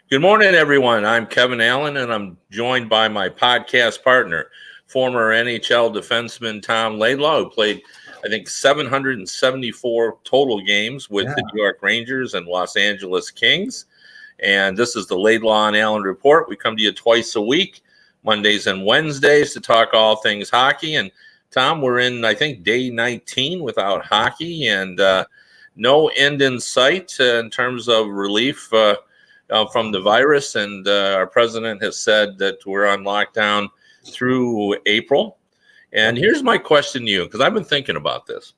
Good morning, everyone. I'm Kevin Allen, and I'm joined by my podcast partner, former NHL defenseman Tom Laidlaw, who played, I think, 774 total games with the New York Rangers and Los Angeles Kings. And this is the Laidlaw and Allen Report. We come to you twice a week, Mondays and Wednesdays, to talk all things hockey. And Tom, we're in, I think, day 19 without hockey, and no end in sight in terms of relief from the virus, and our president has said that we're on lockdown through April. And here's my question to you, because I've been thinking about this.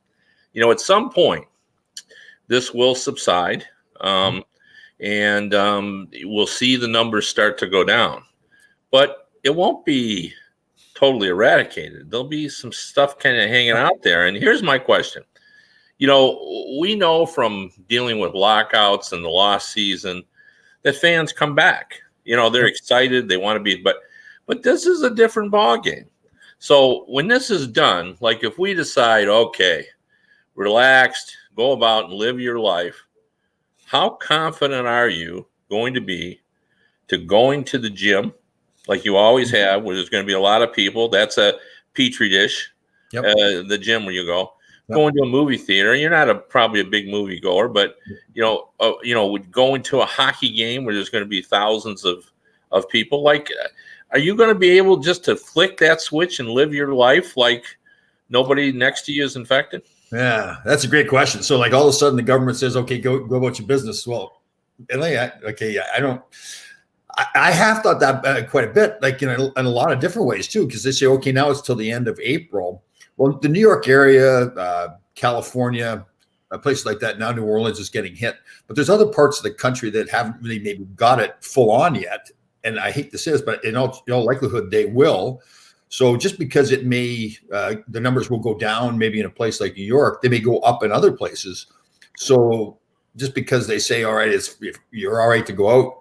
You know, at some point, this will subside, and we'll see the numbers start to go down. But it won't be totally eradicated. There'll be some stuff kind of hanging out there. And here's my question. You know, we know from dealing with lockouts and the lost season that fans come back. You know, they're excited, they want to be, but this is a different ball game. So when this is done, like if we decide, okay, relaxed, go about and live your life, how confident are you going to be to going to the gym like you always have, where there's going to be a lot of people? That's a petri dish, the gym where you go. Going to a movie theater, you're not probably a big movie goer, but going to a hockey game where there's going to be thousands of people. Like, are you going to be able just to flick that switch and live your life like nobody next to you is infected? Yeah, that's a great question. So, like, all of a sudden, the government says, "Okay, go about your business." Well, I have thought that quite a bit, like in a lot of different ways too, because they say, "Okay, now it's till the end of April." Well, the New York area, California, places like that, now New Orleans is getting hit. But there's other parts of the country that haven't really maybe got it full on yet. And I hate to say this, but in all likelihood, they will. So just because it may, the numbers will go down maybe in a place like New York, they may go up in other places. So just because they say, all right, you're all right to go out.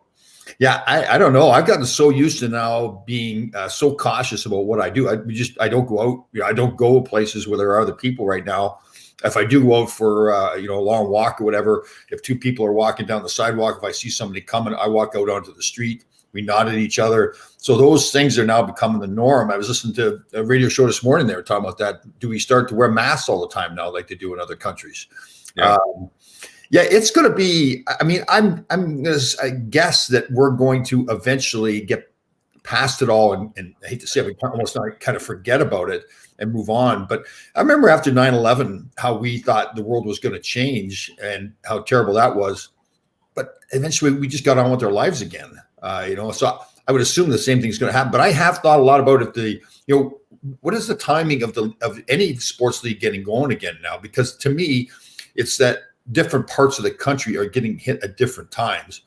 Yeah, I don't know. I've gotten so used to now being so cautious about what I do. I don't go out. I don't go places where there are other people right now. If I do go out for a long walk or whatever, if two people are walking down the sidewalk, if I see somebody coming, I walk out onto the street. We nod at each other. So those things are now becoming the norm. I was listening to a radio show this morning. They were talking about that. Do we start to wear masks all the time now, like they do in other countries? Yeah. Yeah, it's going to be. I mean, I'm going to guess that we're going to eventually get past it all, and I hate to say it, we almost kind of forget about it and move on. But I remember after 9/11, how we thought the world was going to change and how terrible that was. But eventually, we just got on with our lives again. So I would assume the same thing's going to happen. But I have thought a lot about it. What is the timing of any sports league getting going again now? Because to me, it's that different parts of the country are getting hit at different times.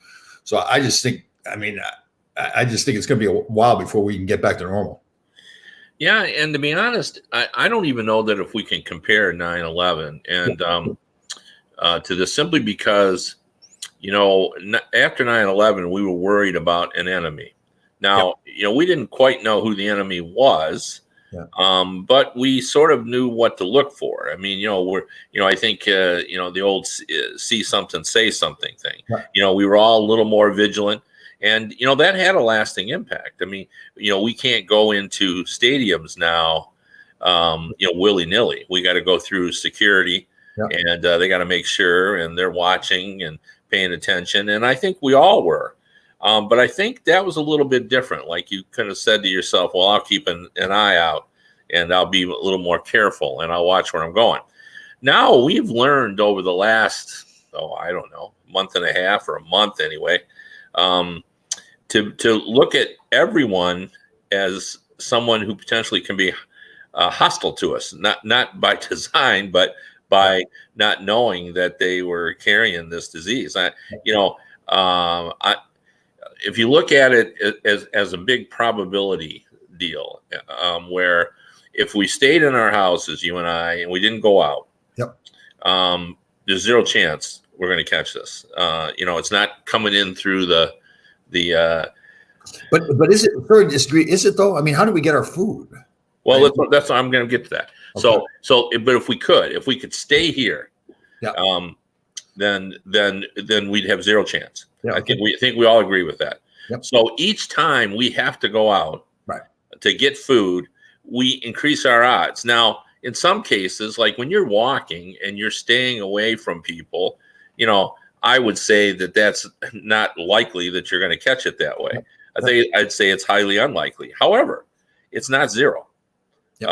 So I just think it's going to be a while before we can get back to normal. Yeah. And to be honest, I don't even know that if we can compare 9/11 and to this, simply because, after 9/11, we were worried about an enemy. Now, we didn't quite know who the enemy was. Yeah. But we sort of knew what to look for. I mean, I think, the old see something, say something thing. Yeah. We were all a little more vigilant, and, that had a lasting impact. I mean, we can't go into stadiums now, willy nilly. We got to go through security, and they got to make sure, and they're watching and paying attention. And I think we all were. But I think that was a little bit different. Like, you could have said to yourself, well, I'll keep an eye out, and I'll be a little more careful, and I'll watch where I'm going. Now we've learned over the last, month and a half or a month anyway, to look at everyone as someone who potentially can be hostile to us, not by design, but by not knowing that they were carrying this disease. If you look at it as a big probability deal, where if we stayed in our houses, you and I, and we didn't go out, there's zero chance we're going to catch this. It's not coming in through the. But is it, for disagree? Is it though? I mean, how do we get our food? Well, that's I'm going to get to that. Okay. So, but if we could stay here, then we'd have zero chance. Yeah, I think we all agree with that. Yep. So each time we have to go out Right. to get food, we increase our odds. Now, in some cases, like when you're walking and you're staying away from people, I would say that that's not likely that you're going to catch it that way. I'd say it's highly unlikely. However, it's not zero. Yep.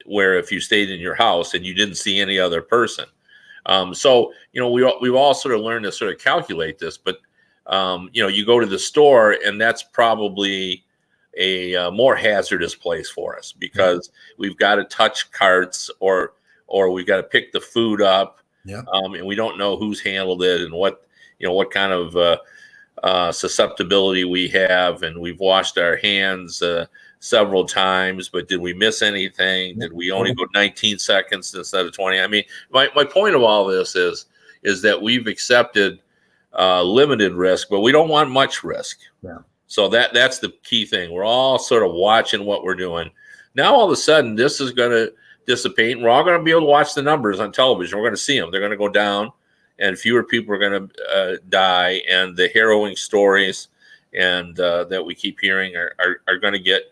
Where if you stayed in your house and you didn't see any other person. So, we've all sort of learned to sort of calculate this, but, you go to the store and that's probably a more hazardous place for us because we've got to touch carts or we've got to pick the food up. Yeah. And we don't know who's handled it and what kind of susceptibility we have. And we've washed our hands several times, but did we miss anything? Did we only go 19 seconds instead of 20? I mean, my point of all this is that we've accepted limited risk, but we don't want much risk. Yeah. So that's the key thing. We're all sort of watching what we're doing. Now, all of a sudden, this is going to dissipate, and we're all going to be able to watch the numbers on television. We're going to see them. They're going to go down, and fewer people are going to die, and the harrowing stories and that we keep hearing are going to get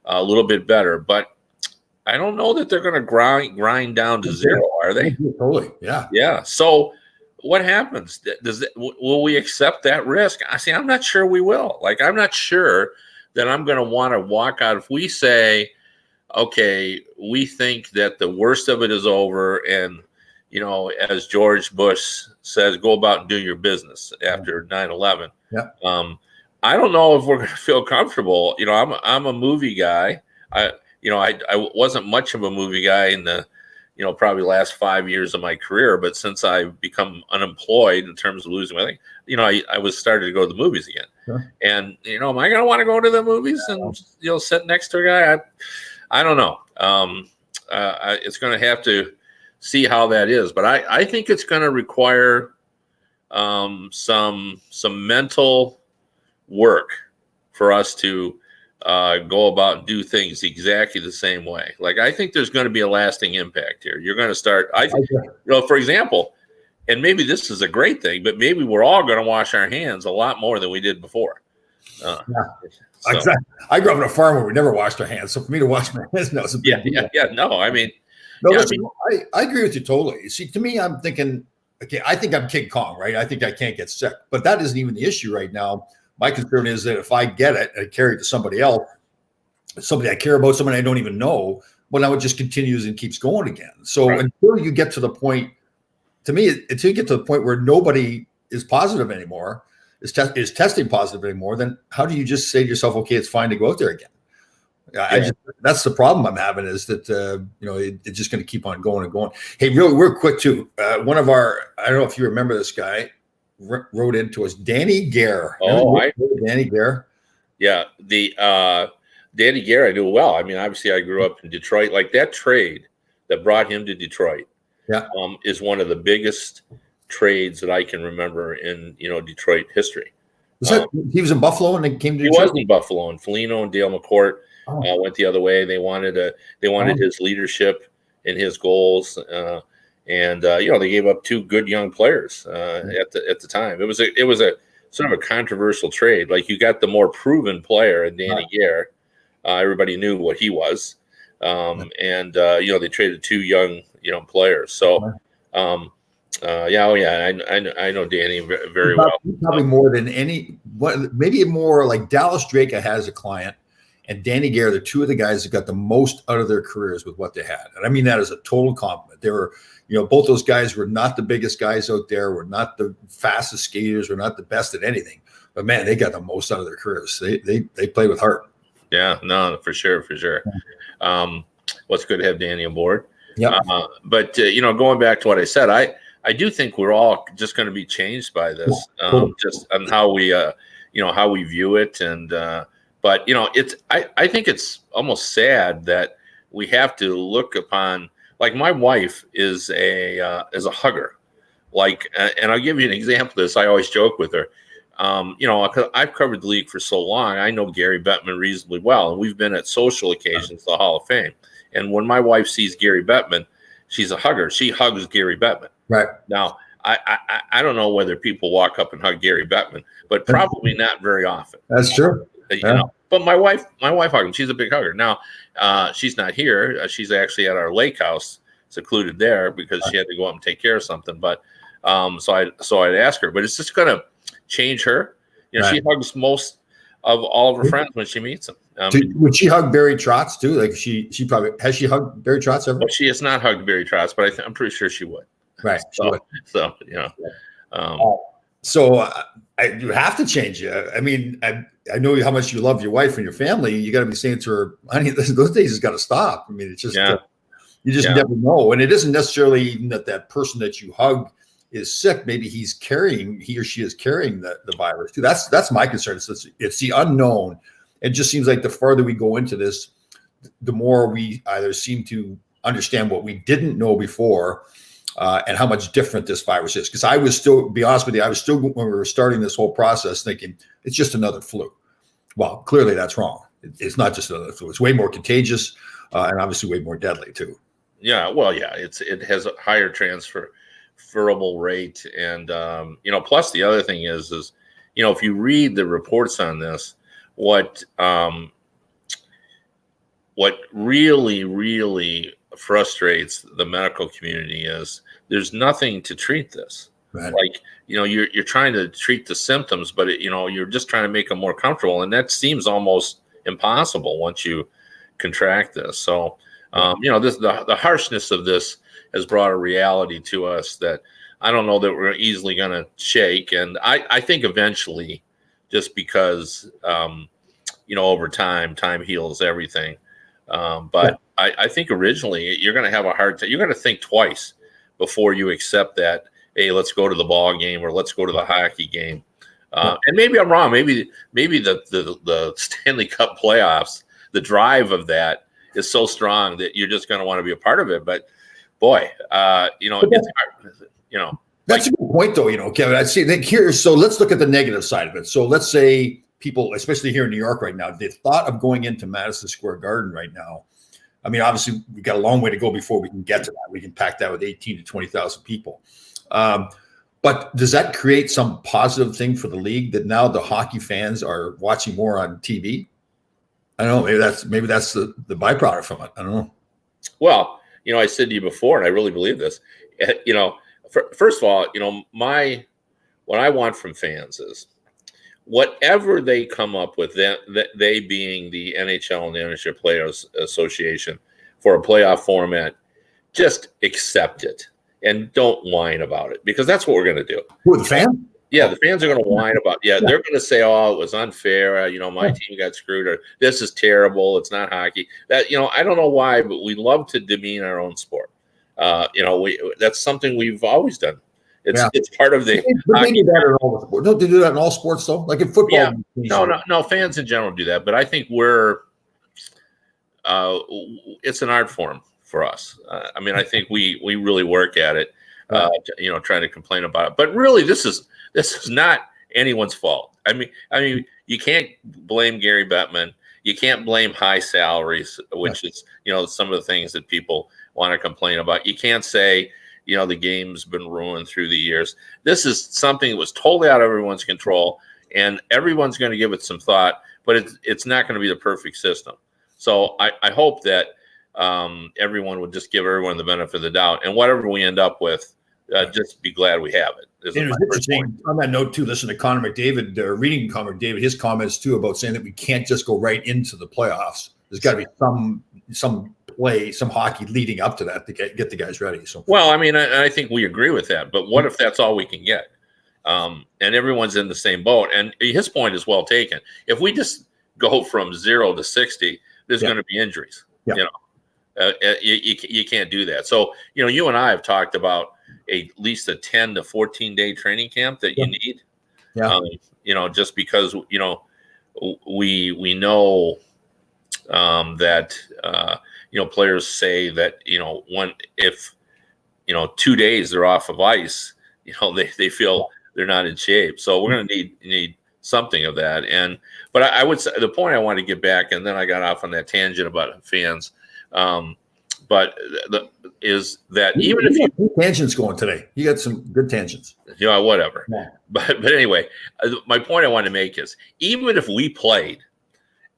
a little bit better. But I don't know that they're going to grind down to zero, are they? Totally. Yeah. Yeah. So what happens? Will we accept that risk? I'm not sure we will. Like, I'm not sure that I'm going to want to walk out. If we say, okay, we think that the worst of it is over, and, as George Bush says, go about and do your business after 9/11. Yeah. I don't know if we're going to feel comfortable. I'm a movie guy. I wasn't much of a movie guy in the, probably last 5 years of my career, but since I've become unemployed in terms of losing my thing, I was starting to go to the movies again. Sure. And, am I going to want to go to the movies and, sit next to a guy? I don't know. It's going to have to see how that is, but I think it's going to require some mental work for us to go about and do things exactly the same way. Like, I think there's going to be a lasting impact here. You're going to start, for example, and maybe this is a great thing, but maybe we're all going to wash our hands a lot more than we did before. Exactly. I grew up on a farm where we never washed our hands, so for me to wash my hands now is a big deal. No, I mean, I agree with you totally. See, to me, I'm thinking, okay, I think I'm King Kong, right? I think I can't get sick, but that isn't even the issue right now. My concern is that if I get it and I carry it to somebody else, somebody I care about, somebody I don't even know, well, now it just continues and keeps going again. So until you get to the point, to me, until you get to the point where nobody is positive anymore, is testing positive anymore, then how do you just say to yourself, okay, it's fine to go out there again? That's the problem I'm having, is that it's just going to keep on going and going. Hey, real quick too. One of our, I don't know if you remember this guy, wrote into us, Danny Gare. Danny Gare. Yeah, the Danny Gare I knew well. I mean, obviously, I grew up in Detroit. Like, that trade that brought him to Detroit, is one of the biggest trades that I can remember in Detroit history. He was in Buffalo and then came to Detroit? He was in Buffalo, and Foligno and Dale McCourt went the other way. They wanted his leadership and his goals. And they gave up two good young players at the time. It was a sort of a controversial trade. Like, you got the more proven player in Danny Gare. Everybody knew what he was, and they traded two young players. So, I know Danny very well. Probably more than maybe more like Dallas Drake has a client, and Danny Gare, the two of the guys that got the most out of their careers with what they had. And I mean that as a total compliment. They were, both those guys were not the biggest guys out there, were not the fastest skaters, were not the best at anything. But man, they got the most out of their careers. They played with heart. Yeah, no, for sure. What's good to have Danny on board. Yeah. But going back to what I said, I do think we're all just going to be changed by this, just on how we how we view it. And but I think it's almost sad that we have to look upon, like, my wife is a hugger, like, and I'll give you an example of this. I always joke with her. I've covered the league for so long. I know Gary Bettman reasonably well, and we've been at social occasions, the Hall of Fame. And when my wife sees Gary Bettman, she's a hugger. She hugs Gary Bettman. Right. Now, I don't know whether people walk up and hug Gary Bettman, but probably not very often. That's true. You know, but my wife hugged him. She's a big hugger. Now, she's not here. She's actually at our lake house, secluded there because she had to go up and take care of something. But so I'd ask her, but it's just going to change her. You know, she hugs most of all of her friends when she meets them. Would she hug Barry Trotz too? Like she probably has she hugged Barry Trotz ever? Well, she has not hugged Barry Trotz, but I'm pretty sure she would. Right. So you know. You have to change it. I mean, I know how much you love your wife and your family. You got to be saying to her, honey, those days has got to stop. I mean, it's just you just never know, and it isn't necessarily even that person that you hug is sick. Maybe he or she is carrying the virus too. That's my concern. It's the unknown. It just seems like the farther we go into this, the more we either seem to understand what we didn't know before, and how much different this virus is. Because I was still, be honest with you, when we were starting this whole process, thinking it's just another flu. Well, clearly that's wrong. It's not just another flu. It's way more contagious, and obviously way more deadly too. Yeah, well, yeah, it has a higher transferable rate, and you know, plus the other thing is you know, if you read the reports on this, what really frustrates the medical community is there's nothing to treat this. Right. Like, you know, you're trying to treat the symptoms, but you know, you're just trying to make them more comfortable, and that seems almost impossible once you contract this. So, you know, the harshness of this has brought a reality to us that I don't know that we're easily going to shake, and I think eventually, just because you know, over time heals everything. But I think originally you're going to have a hard time. You're going to think twice before you accept that, hey, let's go to the ball game or let's go to the hockey game. And maybe I'm wrong. Maybe the Stanley Cup playoffs, the drive of that is so strong that you're just going to want to be a part of it. But boy, you know, it's hard, you know. That's a good point, though. You know, Kevin. I'd say that here. So let's look at the negative side of it. So let's say people, especially here in New York right now, the thought of going into Madison Square Garden right now. I mean, obviously, we've got a long way to go before we can get to that. We can pack that with 18 to 20,000 people. But does that create some positive thing for the league that now the hockey fans are watching more on TV? I don't know. Maybe that's the byproduct from it. I don't know. Well, you know, I said to you before, and I really believe this. You know, first of all, you know, what I want from fans is whatever they come up with, they being the NHL and the NHL Players Association, for a playoff format, just accept it and don't whine about it, because that's what we're going to do. Who, the fans? Yeah, the fans are going to whine about. Yeah, they're going to say, "Oh, it was unfair. You know, my team got screwed," or "This is terrible. It's not hockey." That, you know, I don't know why, but we love to demean our own sport. You know, that's something we've always done. It's part of the. They do that in all sports. Don't they do that in all sports though? Like in football? Yeah. No. Fans in general do that, but I think it's an art form for us. I mean, I think we really work at it. You know, trying to complain about it, but really, this is not anyone's fault. I mean, you can't blame Gary Bettman. You can't blame high salaries, which is, you know, some of the things that people want to complain about. You can't say, you know, the game's been ruined through the years. This is something that was totally out of everyone's control, and everyone's going to give it some thought, but it's not going to be the perfect system. So I hope that everyone would just give everyone the benefit of the doubt, and whatever we end up with, just be glad we have it. It was interesting on that note too. Listen to Connor McDavid, reading Connor McDavid, his comments too about saying that we can't just go right into the playoffs. There's got to be some play, some hockey leading up to that to get the guys ready. So, well, I mean, I think we agree with that. But what if that's all we can get? And everyone's in the same boat. And his point is well taken. If we just go from 0 to 60, there's going to be injuries. You know, you can't do that. So, you know, you and I have talked about at least a 10 to 14 day training camp that you need. You know, just because, you know, we know that you know, players say that, you know, if you know 2 days they're off of ice, you know, they feel they're not in shape. So we're going to need something of that. But I would say the point I want to get back, and then I got off on that tangent about fans. but is that even you if you, got good tangents going today, you got some good tangents. whatever. Yeah. But anyway, my point I want to make is even if we played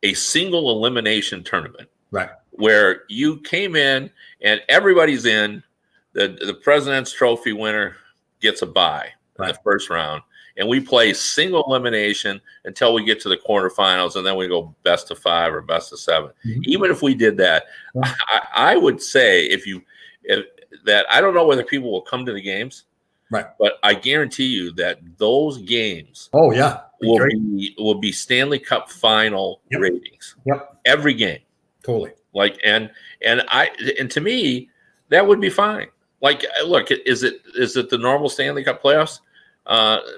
a single elimination tournament, Right. where you came in and everybody's in, the President's Trophy winner gets a bye in the first round, and we play single elimination until we get to the quarterfinals, and then we go best of 5 or best of 7. Mhm. Even if we did that, Yeah. I would say if that, I don't know whether people will come to the games, Right. but I guarantee you that those games Oh yeah. will be Stanley Cup final Yep. ratings. Yep. Every game. Totally. Like and to me that would be fine. Like, look, is it the normal Stanley Cup playoffs?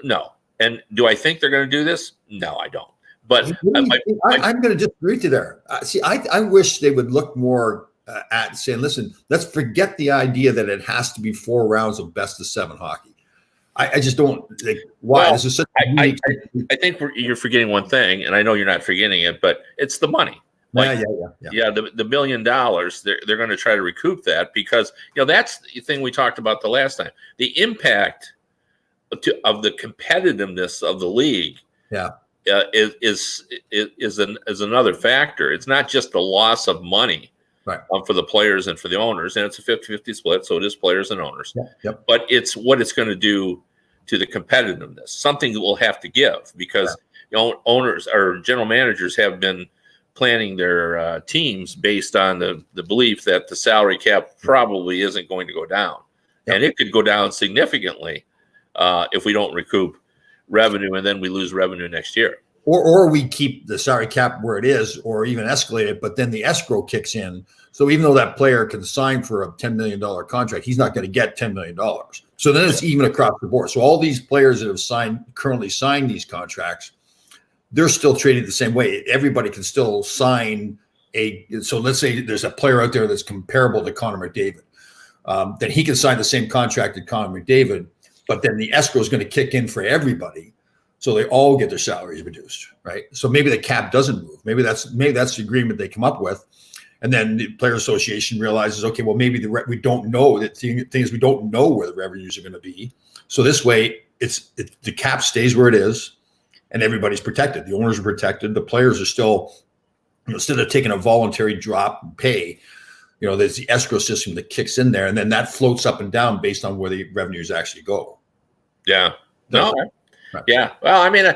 No. And do I think they're going to do this? No, I don't. But I'm going to disagree with you there. See, I wish they would look more at saying, listen, let's forget the idea that it has to be 4 rounds of best of 7 hockey. I just don't like why. Well, this is such I think you're forgetting one thing, and I know you're not forgetting it, but it's the money. Like, yeah. The $1 billion, they're going to try to recoup that because that's the thing we talked about the last time. The impact of the competitiveness of the league, is another factor. It's not just the loss of money, right, for the players and for the owners, and it's a 50-50 split, so it is players and owners. Yep. But it's what it's going to do to the competitiveness. Something that we'll have to give because owners or general managers have been planning their teams based on the belief that the salary cap probably isn't going to go down. Yep. And it could go down significantly if we don't recoup revenue and then we lose revenue next year. Or we keep the salary cap where it is or even escalate it, but then the escrow kicks in. So even though that player can sign for a $10 million contract, he's not going to get $10 million. So then it's even across the board. So all these players that have currently signed these contracts, they're still treated the same way. Everybody can still sign so let's say there's a player out there that's comparable to Connor McDavid. Then he can sign the same contract as Connor McDavid, but then the escrow is going to kick in for everybody. So they all get their salaries reduced, right? So maybe the cap doesn't move. Maybe that's the agreement they come up with. And then the Player Association realizes, okay, well, maybe we don't know that things we don't know where the revenues are going to be. So this way the cap stays where it is. And everybody's protected. The owners are protected. The players are still, instead of taking a voluntary drop in pay, there's the escrow system that kicks in there, and then that floats up and down based on where the revenues actually go. Yeah. No. Right. Yeah. Well, I mean,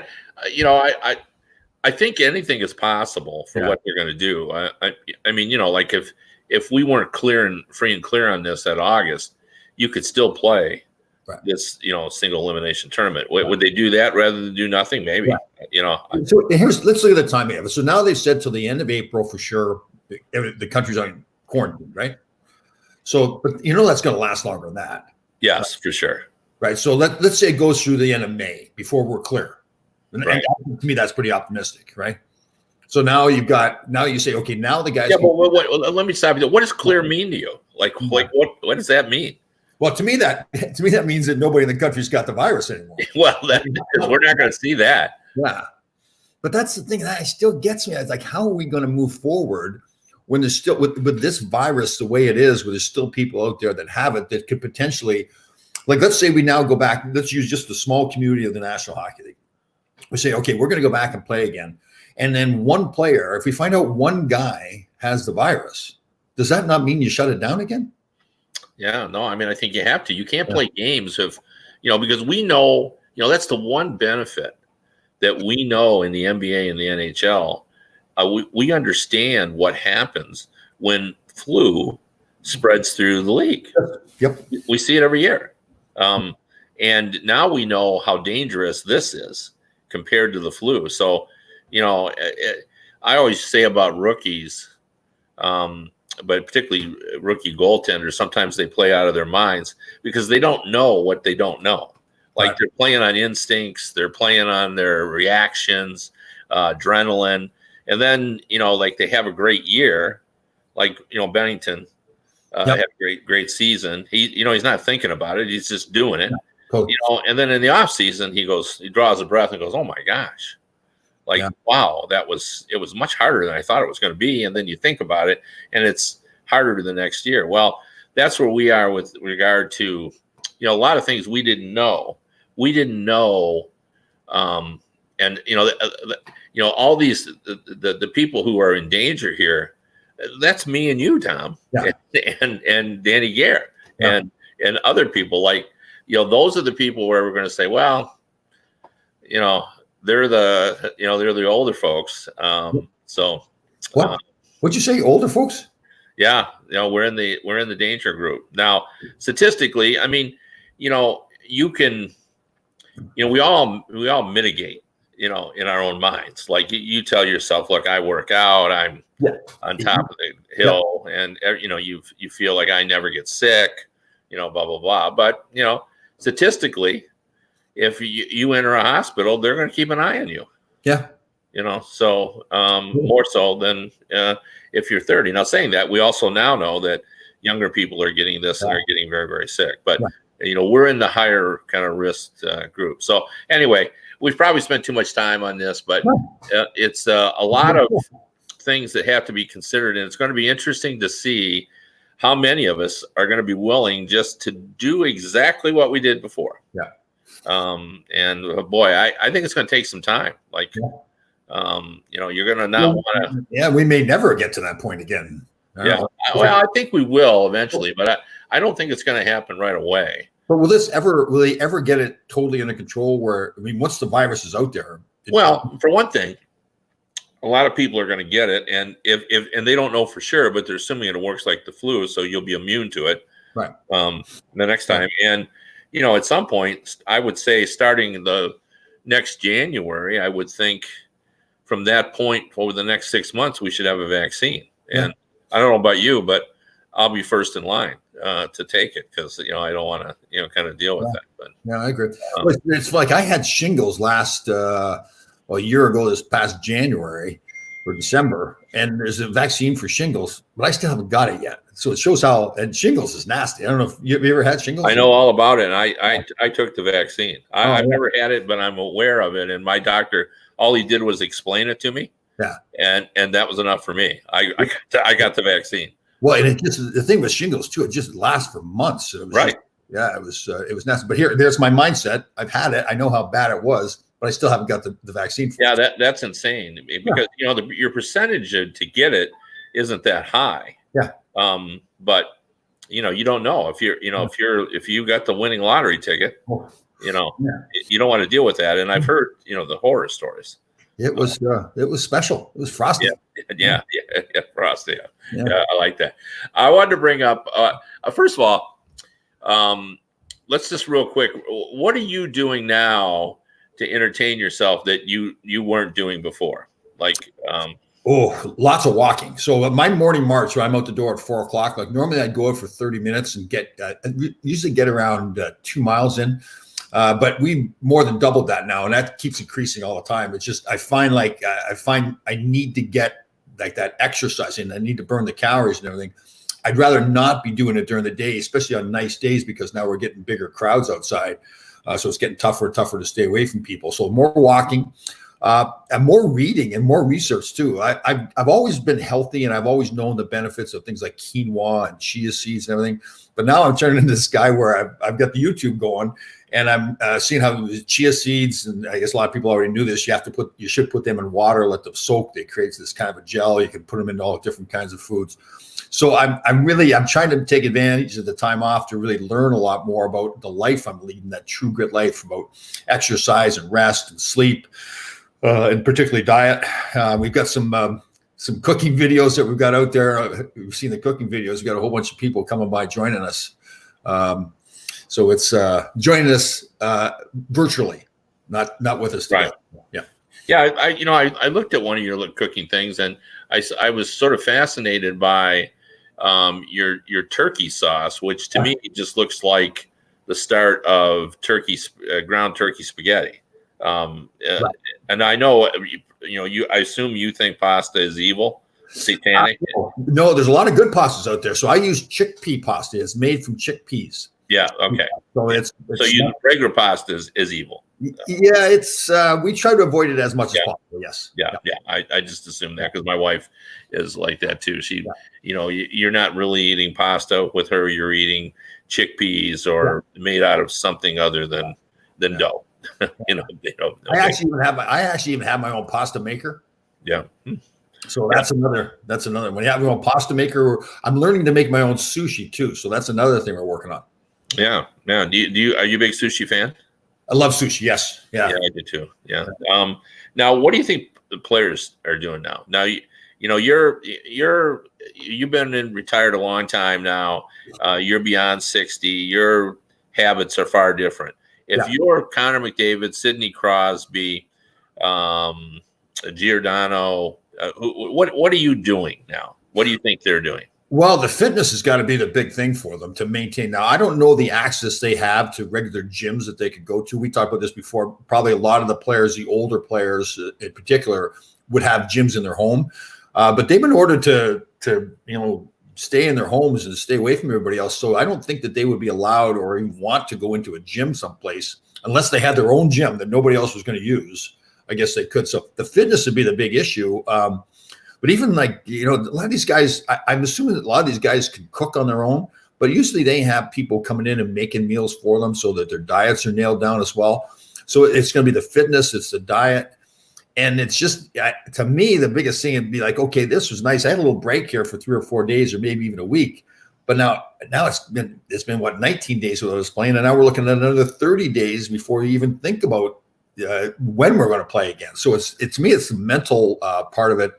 I think anything is possible for what they're going to do. I mean, like if we weren't free and clear on this at August, you could still play. Right. This single elimination tournament. Would they do that rather than do nothing? Maybe. Yeah. So let's look at the timing of it. So now they've said till the end of April for sure. The country's on quarantine, right? So, but that's going to last longer than that. Yes, for sure. Right. So let's say it goes through the end of May before we're clear. And to me, that's pretty optimistic, right? So now you say, okay, now the guys. Yeah, but let me stop you. What does clear mean to you? Like what does that mean? Well, to me that means that nobody in the country's got the virus anymore. Well, we're not going to see that. Yeah, but that's the thing that still gets me. It's like, how are we going to move forward when there's still with this virus the way it is, where there's still people out there that have it that could potentially, like, let's say we now go back. Let's use just the small community of the National Hockey League. We say, okay, we're going to go back and play again, and then one player, if we find out one guy has the virus, does that not mean you shut it down again? Yeah, no, I mean, I think you have to. You can't play games because we know, that's the one benefit that we know in the NBA and the NHL. We understand what happens when flu spreads through the league. Yep. We see it every year. And now we know how dangerous this is compared to the flu. So, I always say about rookies, but particularly rookie goaltenders, sometimes they play out of their minds because they don't know what they don't know. Like they're playing on instincts, they're playing on their reactions, adrenaline, and then like they have a great year, like Bennington had a great season. He's not thinking about it; he's just doing it. And then in the off season, he draws a breath and goes, "Oh my gosh." Wow, it was much harder than I thought it was going to be. And then you think about it, and it's harder the next year. Well, that's where we are with regard to, a lot of things we didn't know. And all these the people who are in danger here. That's me and you, Tom, and Danny Gare, and other people like, those are the people where we're going to say, well, they're the older folks. So what? What'd you say? Older folks? Yeah, we're in the danger group now. Statistically, I mean, you can, we all mitigate, in our own minds. Like you tell yourself, look, I work out, I'm on top of the hill, and you feel like I never get sick, blah blah blah. But statistically, if you enter a hospital, they're going to keep an eye on you. Yeah. So more so than if you're 30. Now, saying that, we also now know that younger people are getting this and are getting very, very sick. But we're in the higher kind of risk group. So anyway, we've probably spent too much time on this, but it's a lot of things that have to be considered, and it's going to be interesting to see how many of us are going to be willing just to do exactly what we did before. Yeah. And boy, I think it's going to take some time. Like, you're going to not want to. Yeah, we may never get to that point again. Well, I think we will eventually, but I don't think it's going to happen right away. But will they ever get it totally under control? Where, I mean, once the virus is out there. Well, for one thing, a lot of people are going to get it, and if they don't know for sure, but they're assuming it works like the flu, so you'll be immune to it. Right. The next time, and at some point, I would say starting the next January, I would think from that point over the next 6 months, we should have a vaccine. And I don't know about you, but I'll be first in line to take it because I don't want to kind of deal with that. But yeah, I agree. It's like I had shingles last a year ago, this past January or December, and there's a vaccine for shingles, but I still haven't got it yet. So it shows how, and shingles is nasty. I don't know if you ever had shingles. I know all about it. And I took the vaccine. I've never had it, but I'm aware of it. And my doctor, all he did was explain it to me. Yeah. And that was enough for me. I got the vaccine. Well, and the thing with shingles too, it just lasts for months. So it was it was nasty. But there's my mindset. I've had it. I know how bad it was, but I still haven't got the vaccine. That's insane because your percentage to get it isn't that high. Yeah. But you don't know if if you got the winning lottery ticket, you don't want to deal with that. And I've heard the horror stories. It was special. It was frosty. Yeah, frosty. Yeah, I like that. I wanted to bring up first of all, let's just real quick. What are you doing now to entertain yourself that you weren't doing before? Like, lots of walking. So my morning march, where I'm out the door at 4:00. Like normally I'd go out for 30 minutes and usually get around 2 miles in. But we more than doubled that now, and that keeps increasing all the time. It's just I find I need to get like that exercise in. I need to burn the calories and everything. I'd rather not be doing it during the day, especially on nice days, because now we're getting bigger crowds outside. So it's getting tougher and tougher to stay away from people. So more walking, and more reading and more research too. I've always been healthy, and I've always known the benefits of things like quinoa and chia seeds and everything. But now I'm turning into this guy where I've got the YouTube going. And I'm seeing how chia seeds, and I guess a lot of people already knew this. You should put them in water, let them soak. They create this kind of a gel. You can put them into all different kinds of foods. So I'm trying to take advantage of the time off to really learn a lot more about the life I'm leading, that true grit life, about exercise and rest and sleep, and particularly diet. We've got some cooking videos that we've got out there. We've seen the cooking videos. We've got a whole bunch of people coming by joining us. So it's joining us virtually, not with us together. Right. Yeah. I looked at one of your cooking things, and I was sort of fascinated by your turkey sauce, which to me just looks like the start of ground turkey spaghetti. And I know I assume you think pasta is evil, satanic. No, there's a lot of good pastas out there. So I use chickpea pasta. It's made from chickpeas. Yeah. Okay. So so regular pasta is evil. Yeah, it's we try to avoid it as much as possible. Yes. Yeah, I just assumed that because my wife is like that too. She, you're not really eating pasta with her. You're eating chickpeas or made out of something other than dough. I actually even have my own pasta maker. Yeah. So that's another when you have your own pasta maker. I'm learning to make my own sushi too. So that's another thing we're working on. Yeah. Are you a big sushi fan? I love sushi. Yes. Yeah. Yeah, I do too. Yeah. Now what do you think the players are doing now? Now, you've been retired a long time now. You're beyond 60. Your habits are far different. If you're Connor McDavid, Sidney Crosby, Giordano, what are you doing now? What do you think they're doing? Well, the fitness has got to be the big thing for them to maintain. Now, I don't know the access they have to regular gyms that they could go to. We talked about this before. Probably a lot of the players, the older players in particular, would have gyms in their home. But they've been ordered to stay in their homes and stay away from everybody else. So I don't think that they would be allowed or even want to go into a gym someplace unless they had their own gym that nobody else was going to use. I guess they could. So the fitness would be the big issue. But even a lot of these guys, I'm assuming that a lot of these guys can cook on their own, but usually they have people coming in and making meals for them so that their diets are nailed down as well. So it's going to be the fitness, it's the diet. And it's just, to me, the biggest thing would be like, okay, this was nice. I had a little break here for 3 or 4 days or maybe even a week. But now it's been what, 19 days without us playing. And now we're looking at another 30 days before you even think about when we're going to play again. So to me, it's the mental part of it.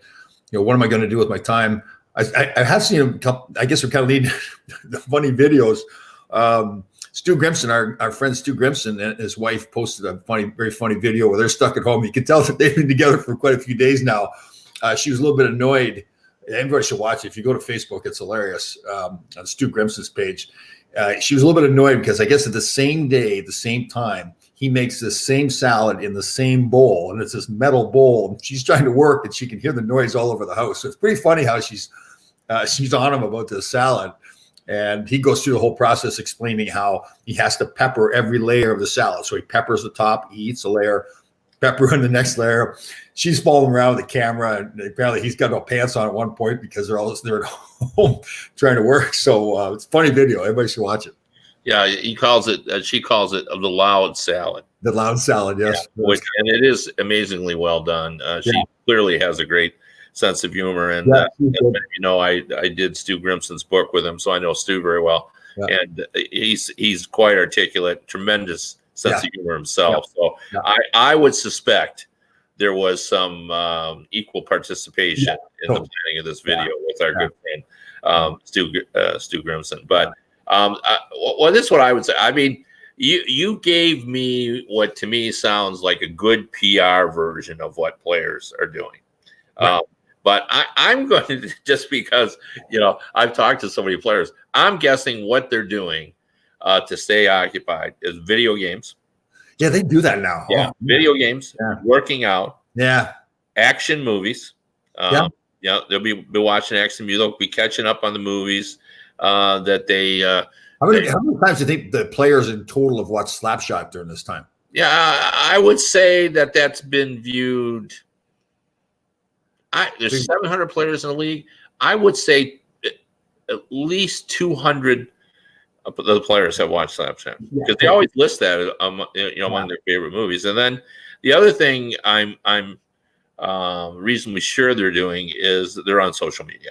What am I going to do with my time? I have seen a couple, I guess we kind of need the funny videos. Stu Grimson, our friend Stu Grimson and his wife posted a very funny video where they're stuck at home. You can tell that they've been together for quite a few days now. She was a little bit annoyed. Everybody should watch it. If you go to Facebook, it's hilarious. On Stu Grimson's page. She was a little bit annoyed because I guess at the same day, the same time, he makes the same salad in the same bowl, and it's this metal bowl. And she's trying to work, and she can hear the noise all over the house. So it's pretty funny how she's on him about the salad, and he goes through the whole process explaining how he has to pepper every layer of the salad. So he peppers the top, he eats a layer, pepper in the next layer. She's following around with the camera, and apparently he's got no pants on at one point because they're at home trying to work. So it's a funny video. Everybody should watch it. Yeah, she calls it the loud salad. The loud salad, yes. Yeah, and it is amazingly well done. She clearly has a great sense of humor. And I did Stu Grimson's book with him, so I know Stu very well. Yeah. And he's quite articulate, tremendous sense of humor himself. So I would suspect there was some equal participation in the planning of this video with our good friend Stu Grimson. But this is what I would say. I mean, you gave me what to me sounds like a good PR version of what players are doing. Right. But I'm going to, just because, I've talked to so many players, I'm guessing what they're doing to stay occupied is video games. Yeah, they do that now. Yeah, video games, working out. Yeah. Action movies. They'll be watching action movies. They'll be catching up on the movies that they how many times do you think the players in total have watched Slapshot during this time? Yeah, I would say that's been viewed. There's 700 players in the league. I would say at least 200 of the players have watched Slapshot because they always list that among their favorite movies. And then the other thing I'm reasonably sure they're doing is they're on social media.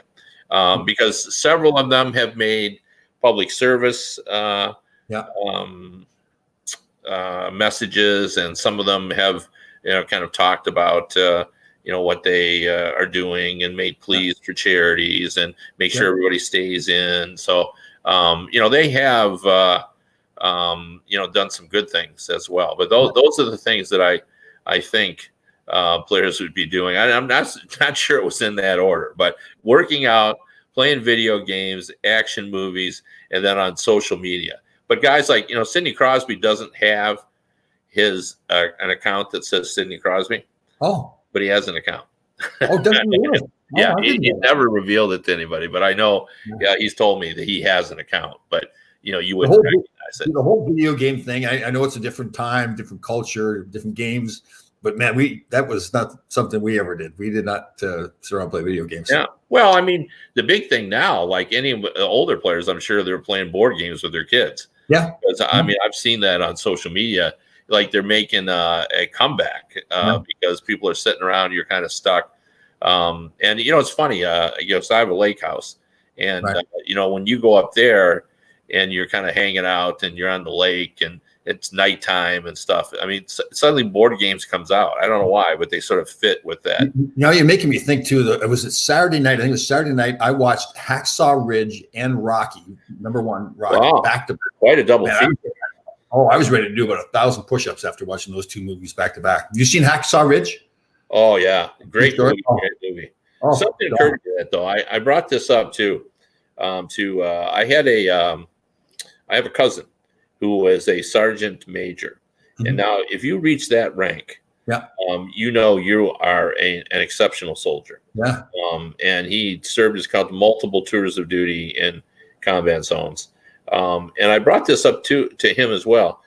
Because several of them have made public service messages, and some of them have kind of talked about what they are doing and made pleas for charities and make sure everybody stays in. So they have done some good things as well. But those are the things that I think players would be doing. I'm not sure it was in that order, but working out, playing video games, action movies, and then on social media. But guys like, Sidney Crosby doesn't have his an account that says Sidney Crosby. Oh, but he has an account. Oh, doesn't he? Yeah, he never revealed it to anybody, but I know. Yeah, he's told me that he has an account, but you wouldn't recognize it. The whole video game thing. I know it's a different time, different culture, different games. But man, that was not something we ever did. We did not sit around and play video games. Yeah. Well, I mean, the big thing now, like any of the older players, I'm sure they're playing board games with their kids. Yeah. Because, I mean, I've seen that on social media. Like they're making a comeback because people are sitting around. You're kind of stuck. And it's funny. So I have a lake house, and when you go up there and you're kind of hanging out and you're on the lake and it's nighttime and stuff. I mean, suddenly board games comes out. I don't know why, but they sort of fit with that. You're making me think too. It was Saturday night. I think it was Saturday night. I watched Hacksaw Ridge and Rocky, #1 Rocky, back to back. Quite a double feature. I was ready to do about 1,000 push-ups after watching those two movies back to back. You seen Hacksaw Ridge? Oh yeah, great movie. Great movie. Something occurred to that though. I brought this up too. I have a cousin who was a sergeant major, and now if you reach that rank, you are an exceptional soldier. Yeah. And he served his country multiple tours of duty in combat zones. And I brought this up to him as well.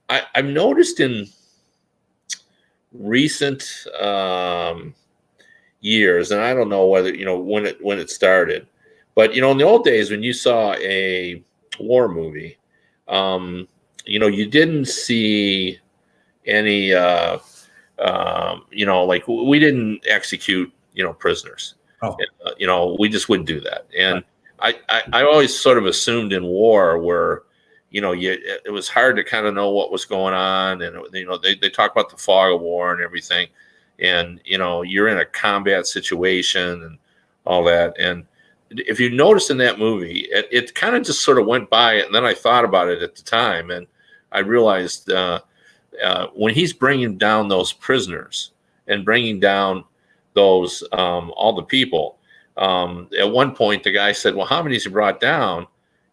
I've noticed in recent years, and I don't know whether when it started, but in the old days when you saw a war movie, you didn't see any like we didn't execute prisoners. We just wouldn't do that. And I always sort of assumed in war where it was hard to kind of know what was going on, and they talk about the fog of war and everything, and you're in a combat situation and all that. And if you notice in that movie, it kind of just sort of went by, and then I thought about it at the time, and I realized when he's bringing down those prisoners and bringing down those all the people, at one point the guy said, well, how many has he brought down?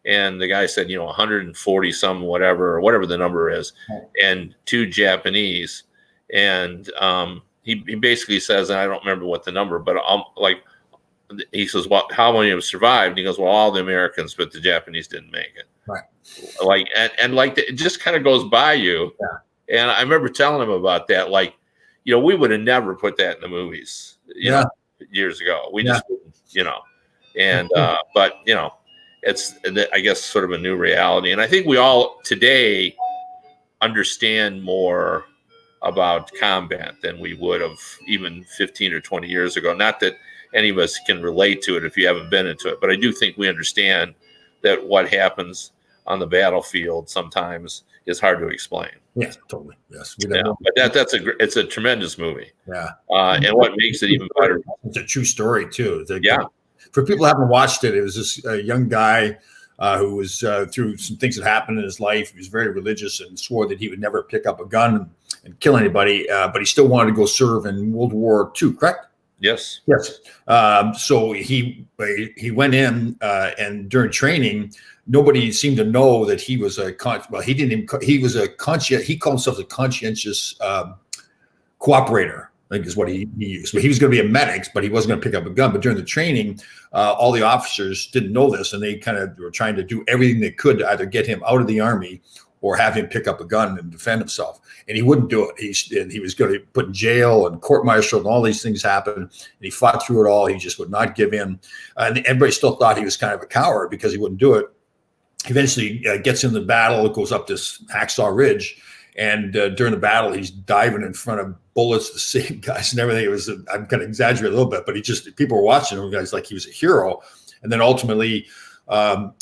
And the guy said 140 some whatever the number is, and 2 Japanese. And he basically says, and I don't remember what the number, but he says, well, how many have survived? And he goes, well, all the Americans, but the Japanese didn't make it. Right. It just kind of goes by you. Yeah. And I remember telling him about that. We would have never put that in the movies, years ago. We just wouldn't, and, but, it's, I guess, sort of a new reality. And I think we all today understand more about combat than we would have even 15 or 20 years ago. Not that any of us can relate to it if you haven't been into it, but I do think we understand that what happens on the battlefield sometimes is hard to explain. Yes, totally. Yes. But it's a tremendous movie. Yeah. And what makes it even better. It's a true story too. For people who haven't watched it, it was this young guy who was through some things that happened in his life. He was very religious and swore that he would never pick up a gun and kill anybody, but he still wanted to go serve in World War II, correct? Yes. So he went in, and during training, nobody seemed to know that he was he called himself a conscientious cooperator, I think is what he used. But he was going to be a medic, but he wasn't going to pick up a gun. But during the training, all the officers didn't know this, and they kind of were trying to do everything they could to either get him out of the Army or have him pick up a gun and defend himself. And he wouldn't do it. He was going to be put in jail and court-martialed, and all these things happened. And he fought through it all. He just would not give in. And everybody still thought he was kind of a coward because he wouldn't do it. He eventually gets in the battle, goes up this Hacksaw Ridge, and during the battle, he's diving in front of bullets, the same guys and everything. It was, I'm going to exaggerate a little bit, but people were watching him, guys, like he was a hero. And then ultimately,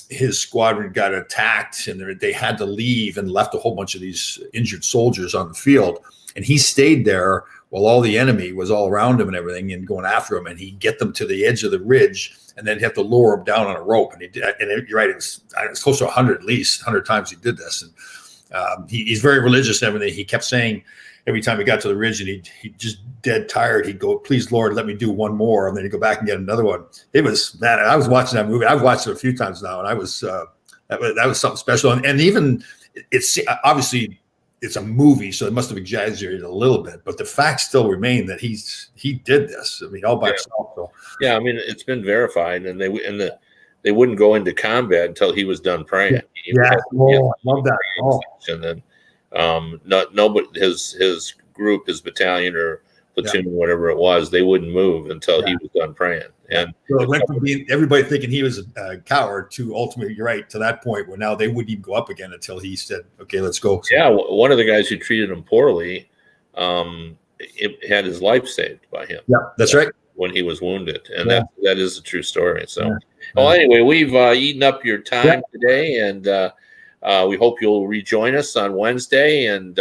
his squadron got attacked, and they had to leave and left a whole bunch of these injured soldiers on the field. And he stayed there while all the enemy was all around him and everything and going after him. And he'd get them to the edge of the ridge, and then he'd have to lower them down on a rope. And he did, and you're right, it was close to 100 at least, 100 times he did this. And he's very religious and everything. He kept saying every time he got to the ridge and he just dead tired, he'd go, please, Lord, let me do one more. And then he'd go back and get another one. It was, man, I was watching that movie. I've watched it a few times now, and I was, that was something special. And even it's obviously it's a movie, so it must have exaggerated a little bit, but the facts still remain that he did this. I mean, all by himself. So. Yeah. I mean, it's been verified, and they wouldn't go into combat until he was done praying. Yeah. I love that. And then, nobody, his group, his battalion or platoon, whatever it was, they wouldn't move until he was done praying. And so it went from being everybody thinking he was a coward to ultimately, you're right, to that point where now they wouldn't even go up again until he said, okay, let's go. So, yeah, one of the guys who treated him poorly, it had his life saved by him. Yeah, that's right. When he was wounded. And that is a true story. So, Yeah. well, anyway, we've eaten up your time today, and we hope you'll rejoin us on Wednesday. And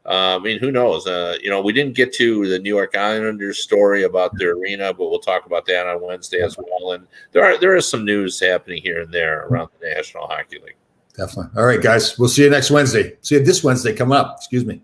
I mean, who knows? We didn't get to the New York Islanders story about their arena, but we'll talk about that on Wednesday as well. And there is some news happening here and there around the National Hockey League. Definitely. All right, guys. We'll see you next Wednesday. See you this Wednesday coming up. Excuse me.